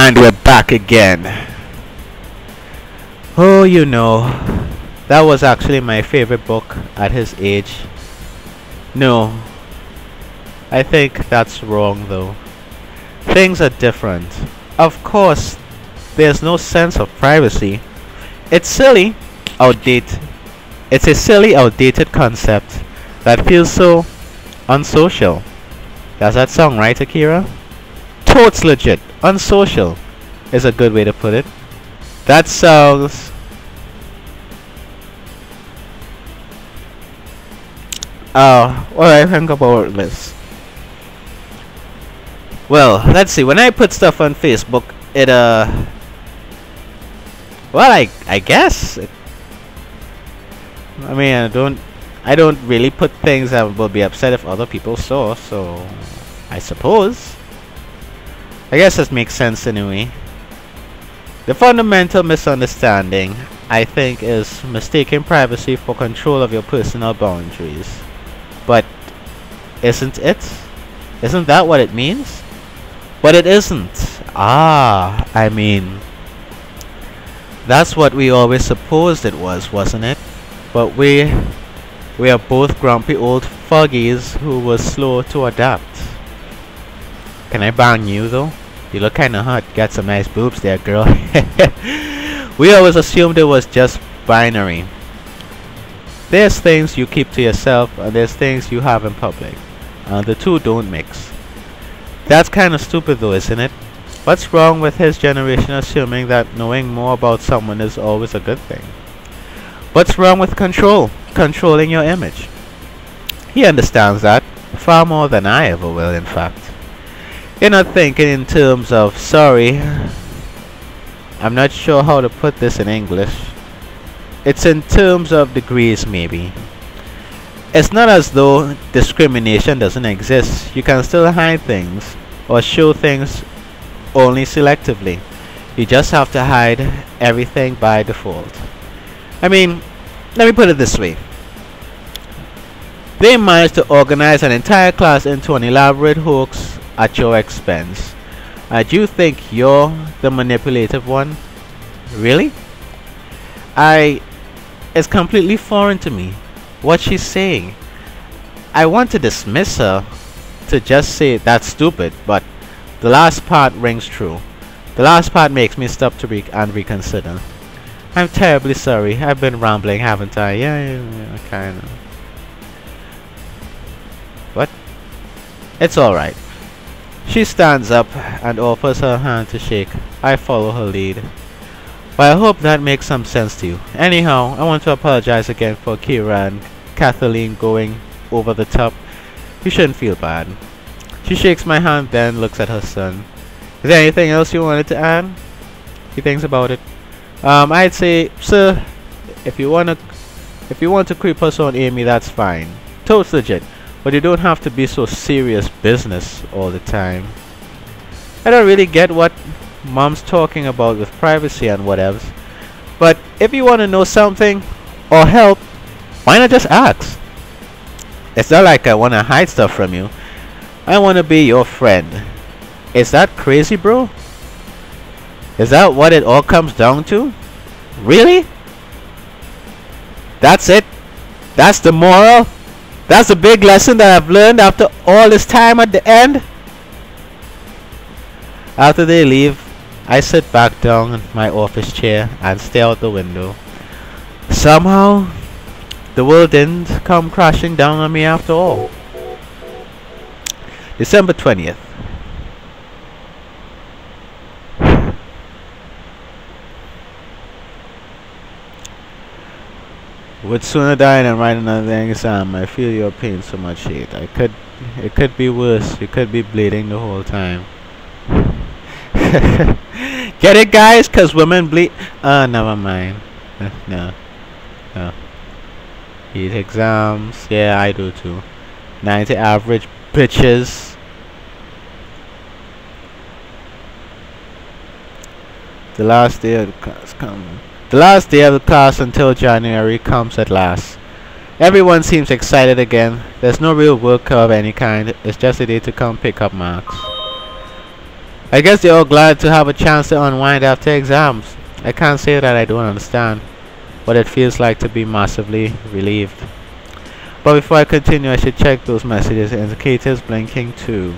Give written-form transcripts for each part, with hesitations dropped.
And we're back again. Oh, that was actually my favorite book at his age. No, I think that's wrong though. Things are different. Of course, there's no sense of privacy. It's silly, outdated. It's a silly, outdated concept that feels so unsocial. Does that sound right, Akira? Totes legit. Unsocial is a good way to put it. That sounds... what do I think about this? Well, let's see. When I put stuff on Facebook, it well, I guess I mean, I don't really put things that will be upset if other people saw, so I suppose. I guess this makes sense anyway. The fundamental misunderstanding, I think, is mistaking privacy for control of your personal boundaries. But isn't it? Isn't that what it means? But it isn't. I mean, that's what we always supposed it was, wasn't it? But we are both grumpy old foggies who were slow to adapt. Can I bang you though? You look kinda hot. Got some nice boobs there, girl. We always assumed it was just binary. There's things you keep to yourself and there's things you have in public. The two don't mix. That's kinda stupid though, isn't it? What's wrong with his generation assuming that knowing more about someone is always a good thing? What's wrong with controlling your image? He understands that far more than I ever will, in fact. You're not thinking in terms of, sorry, I'm not sure how to put this in English. It's in terms of degrees, maybe. It's not as though discrimination doesn't exist. You can still hide things or show things only selectively. You just have to hide everything by default. I mean, let me put it this way. They managed to organize an entire class into an elaborate hoax at your expense. Do you think you're the manipulative one? Really? It's completely foreign to me what she's saying. I want to dismiss her, to just say that's stupid, but the last part rings true. The last part makes me stop to reconsider. I'm terribly sorry. I've been rambling, haven't I? Yeah, kinda. What? It's alright. She stands up and offers her hand to shake. I follow her lead. Well, I hope that makes some sense to you. Anyhow, I want to apologize again for Kira and Kathleen going over the top. You shouldn't feel bad. She shakes my hand, then looks at her son. Is there anything else you wanted to add? He thinks about it. I'd say, sir, if you want to creep us on Amy, that's fine. Totes legit. But you don't have to be so serious business all the time. I don't really get what Mom's talking about with privacy and whatever. But if you want to know something or help, why not just ask? It's not like I want to hide stuff from you. I want to be your friend. Is that crazy, bro? Is that what it all comes down to? Really? That's it? That's the moral? That's the big lesson that I've learned after all this time at the end? After they leave, I sit back down in my office chair and stare out the window. Somehow, the world didn't come crashing down on me after all. December 20th. Would sooner die than write another exam. I feel your pain so much hate. It could be worse. You could be bleeding the whole time. Get it, guys? Cause women bleed. Never mind. No. Hate exams. Yeah, I do too. 90 average bitches. The last day of the class coming. The last day of the class until January comes at last. Everyone seems excited again. There's no real work of any kind. It's just a day to come pick up marks. I guess they're all glad to have a chance to unwind after exams. I can't say that I don't understand what it feels like to be massively relieved. But before I continue, I should check those messages. Indicators blinking too.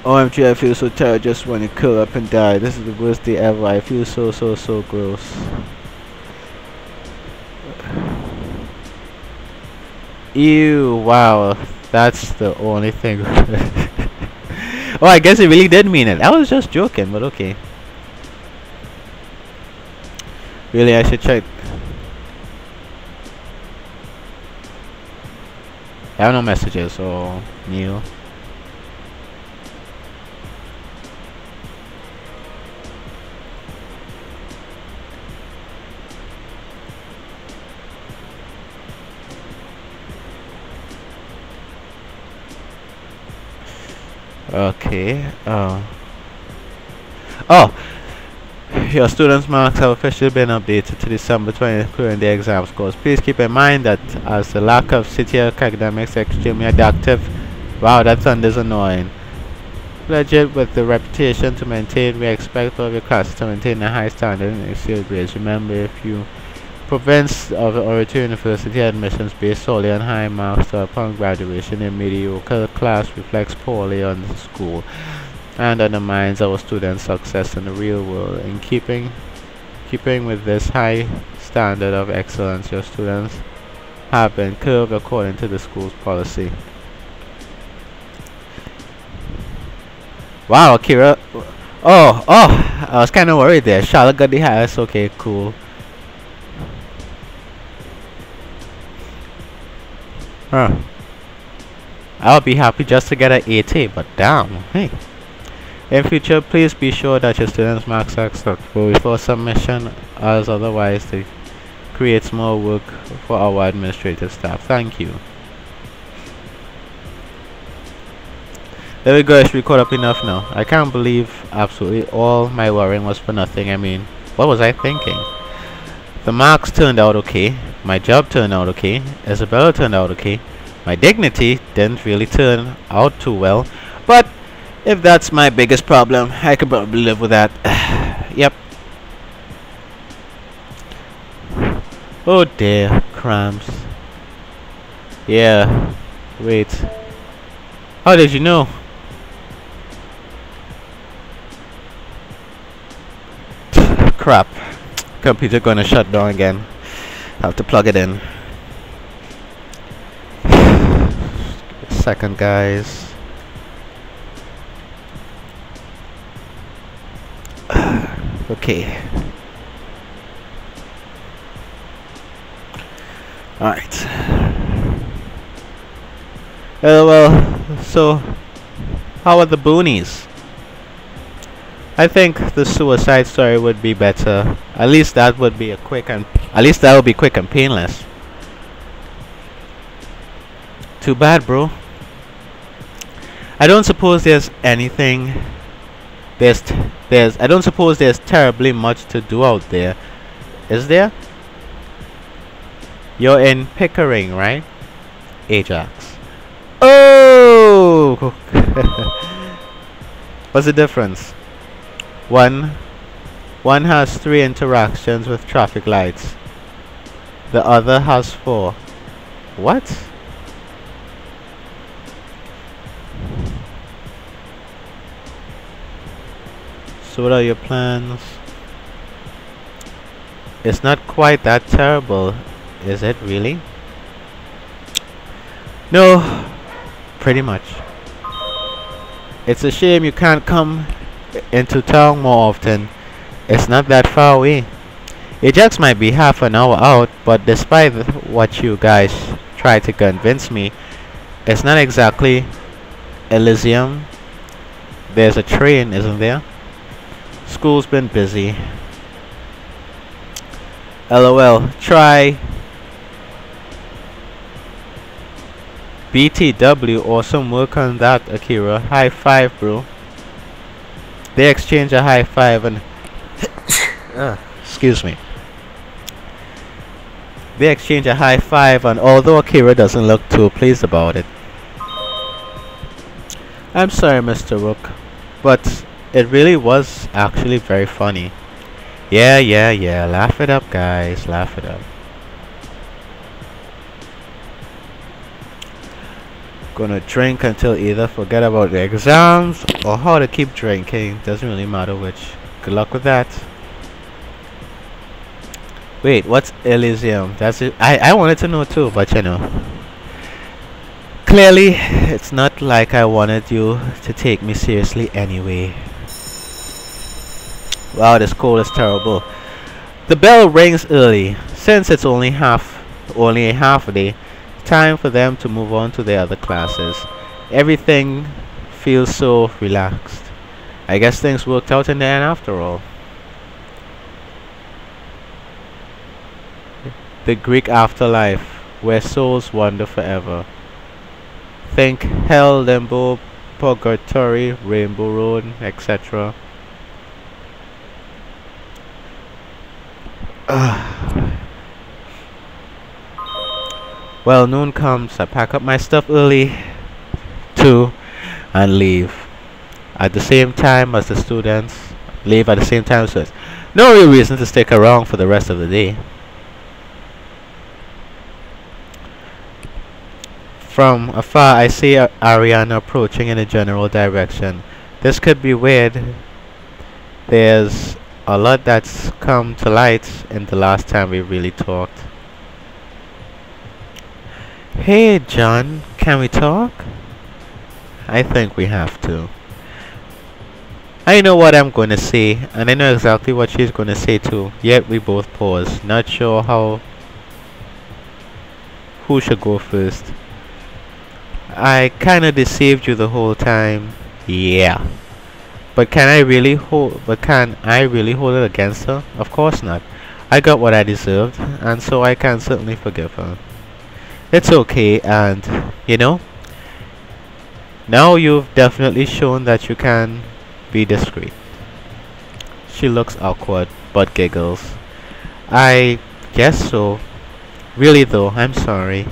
OMG, I feel so tired, just want to curl up and die. This is the worst day ever. I feel so gross. Ew, wow. That's the only thing. Oh, I guess it really did mean it. I was just joking, but okay. Really, I should check. I have no messages, so Neil. Okay. Oh, your students' marks have officially been updated to December 20th, including the exam scores. Please keep in mind that as the lack of city academics is extremely adaptive. Wow, that thunder's annoying. Legit with the reputation to maintain, we expect all of your classes to maintain a high standard in exceed grades. Remember, if you province of or to university admissions based solely on high marks or upon graduation, a mediocre class reflects poorly on the school and undermines our students' success in the real world. In keeping with this high standard of excellence, your students have been curved according to the school's policy. Wow, Akira. Oh, I was kind of worried there. Charlotte got the highest. Okay, cool. Huh. I'll be happy just to get an 80, but damn, hey. In future, please be sure that your students' marks are acceptable before submission, as otherwise it creates more work for our administrative staff. Thank you. There we go, I should be caught up enough now. I can't believe absolutely all my worrying was for nothing. I mean, what was I thinking? The marks turned out okay. My job turned out okay. Isabella turned out okay. My dignity didn't really turn out too well. But if that's my biggest problem, I could probably live with that. Yep. Oh dear, cramps. Yeah. Wait. How did you know? Crap. Computer gonna shut down again. Have to plug it in. Second, guys. Okay. Alright. Well, so how are the boonies? I think the suicide story would be better. At least that would be quick and painless. Too bad, bro. I don't suppose there's anything. I don't suppose there's terribly much to do out there, is there? You're in Pickering, right? Ajax. Oh! What's the difference? One has 3 interactions with traffic lights. The other has 4. What? So what are your plans? It's not quite that terrible, is it really? No, pretty much. It's a shame you can't come into town more often. It's not that far away. Ajax might be half an hour out, but despite what you guys try to convince me, it's not exactly Elysium. There's a train, isn't there? School's been busy. LOL. Try BTW or some work on that, Akira. High five, bro. They exchange a high five and excuse me. They exchange a high five, and although Akira doesn't look too pleased about it, I'm sorry, Mr. Rook, but it really was actually very funny. Yeah, yeah, yeah. Laugh it up, guys. Laugh it up. Gonna drink until either forget about the exams or how to keep drinking. Doesn't really matter which. Good luck with that. Wait, what's Elysium? That's it. I wanted to know too, but you know. Clearly, it's not like I wanted you to take me seriously anyway. Wow, this cold is terrible. The bell rings early. Since it's only a half a day, time for them to move on to their other classes. Everything feels so relaxed. I guess things worked out in the end after all. The Greek afterlife, where souls wander forever. Think hell, limbo, purgatory, rainbow road, etc. Well, noon comes. I pack up my stuff early too and leave at the same time as the students. Leave at the same time, so no real reason to stick around for the rest of the day. From afar, I see Ariana approaching in a general direction. This could be weird. There's a lot that's come to light in the last time we really talked. Hey, John, can we talk? I think we have to. I know what I'm going to say, and I know exactly what she's going to say too. Yet we both pause, not sure who should go first. I kinda deceived you the whole time. Yeah. But can I really hold it against her? Of course not. I got what I deserved, and so I can certainly forgive her. It's okay, and you know, now you've definitely shown that you can be discreet. She looks awkward, but giggles. I guess so. Really though, I'm sorry.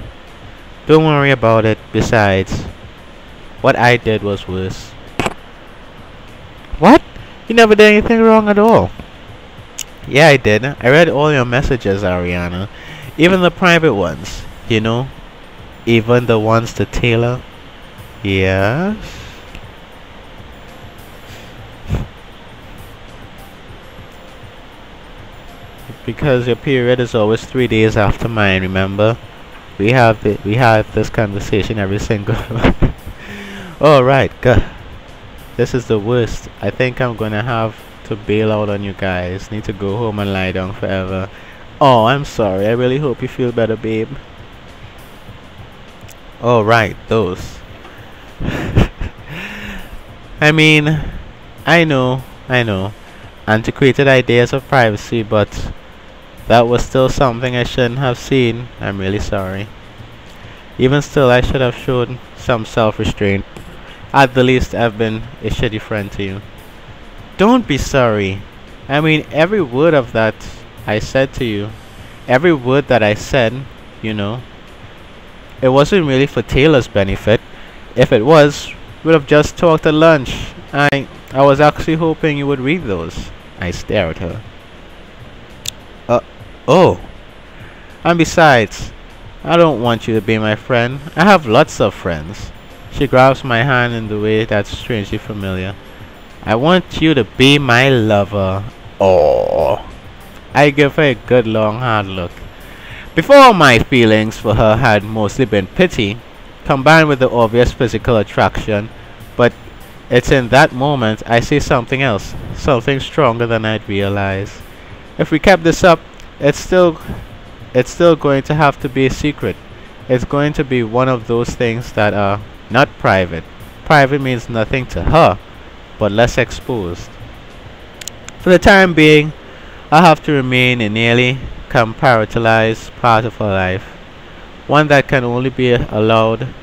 Don't worry about it. Besides, what I did was worse. What? You never did anything wrong at all. Yeah, I did. I read all your messages, Ariana. Even the private ones, you know? Even the ones to Taylor. Yes? Because your period is always 3 days after mine, remember? We have this conversation every single Alright, good. This is the worst. I think I'm gonna have to bail out on you guys. Need to go home and lie down forever. Oh, I'm sorry. I really hope you feel better, babe. Alright, those. I mean, I know. Antiquated ideas of privacy, but that was still something I shouldn't have seen. I'm really sorry. Even still, I should have shown some self-restraint. At the least, I've been a shitty friend to you. Don't be sorry. I mean, every word of that I said to you, every word that I said, you know, it wasn't really for Taylor's benefit. If it was, we'd have just talked at lunch. I was actually hoping you would read those. I stare at her. Oh. And besides, I don't want you to be my friend. I have lots of friends. She grabs my hand in the way that's strangely familiar. I want you to be my lover. Oh. I give her a good long hard look. Before, my feelings for her had mostly been pity, combined with the obvious physical attraction, but it's in that moment I see something else, something stronger than I'd realized. If we kept this up, it's still going to have to be a secret. It's going to be one of those things that are not private. Private means nothing to her, but less exposed. For the time being, I have to remain a nearly compartmentalized part of her life, one that can only be allotted,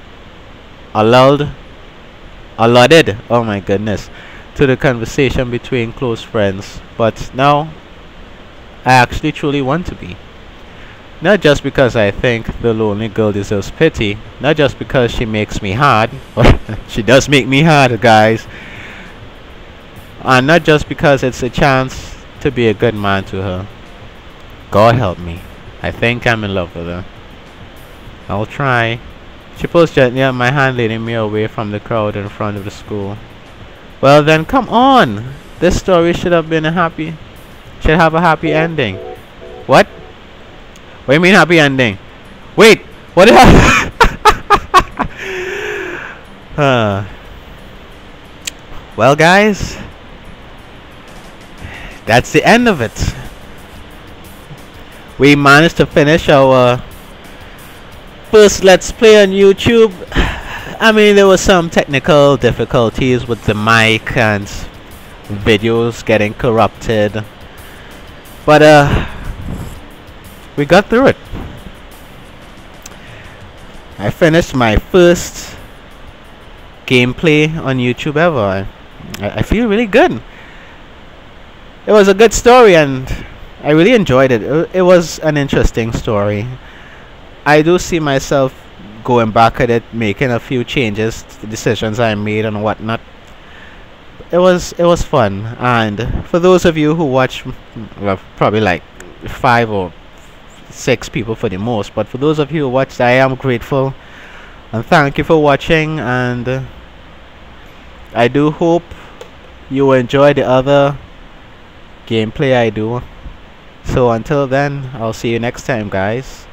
oh my goodness, to the conversation between close friends. But now I actually truly want to be. Not just because I think the lonely girl deserves pity, not just because she makes me hard, she does make me hard, guys, and not just because it's a chance to be a good man to her. God help me. I think I'm in love with her. I'll try. She pulls gently at my hand, leading me away from the crowd in front of the school. Well then, come on! This story should have a happy ending. What? What do you mean happy ending? Wait! What did I... Well guys, that's the end of it. We managed to finish our first Let's Play on YouTube. I mean, there were some technical difficulties with the mic and videos getting corrupted, but we got through it. I finished my first gameplay on YouTube ever. I feel really good. It was a good story and I really enjoyed it. It was an interesting story. I do see myself going back at it, making a few changes to the decisions I made and whatnot. It was fun, and for those of you who watch, well, probably like 5 or 6 people for the most, but for those of you who watched, I am grateful and thank you for watching, and I do hope you enjoy the other gameplay I do. So until then, I'll see you next time, guys.